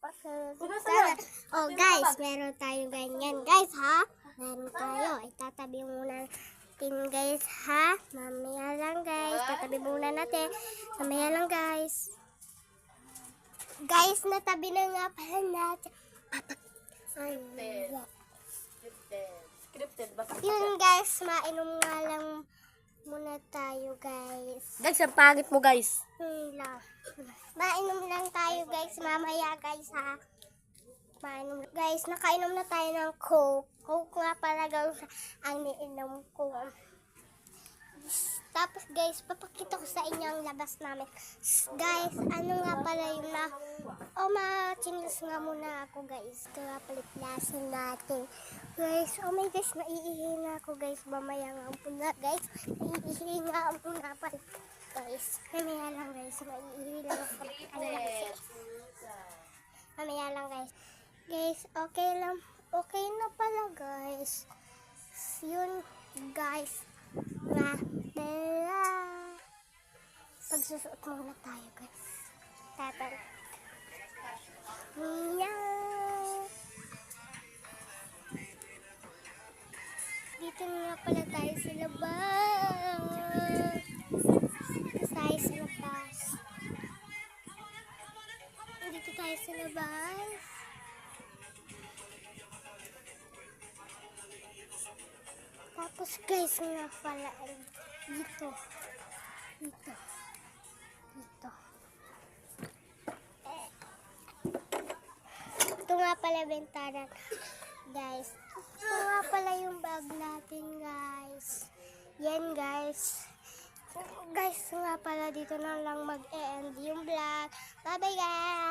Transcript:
Oh guys, meron tayong ganyan guys ha. Meron tayo. Itatabi muna natin guys ha. Mamaya lang guys. Tatabi muna natin. Mamaya lang guys. Guys, natabi na nga pala natin. Scripted ba? Yun guys, mainom nga lang muna tayo guys. Guys, ang pangit mo guys. Lang. Mainom lang tayo guys. Mamaya guys ha. Mainom. Guys, nakainom na tayo ng Coke. Coke nga pala guys ang niinom ko. Tapos guys, papakita ko sa inyo ang labas namin. Guys, ano nga pala yung ma-chingles nga muna ako guys. Ito nga pala plasan natin. Guys, oh my gosh, naiihi na ako guys. Mamaya nga muna guys. Naiihi nga muna pala. Guys, mamaya lang guys. Naiihi lang ako. Mamaya lang guys. Guys, okay lang. Okay na pala guys. Yun guys. Pagsusuot muna tayo guys. Tatang. Dito nga pala tayo sa labas. Dito tayo sa labas. Dito tayo sa labas. Tapos guys nga pala dito. Dito. Ito nga pala bentaran. Guys. Ito nga pala yung bag natin guys. Yan guys. Guys nga pala dito na lang mag-end yung vlog. Bye bye guys.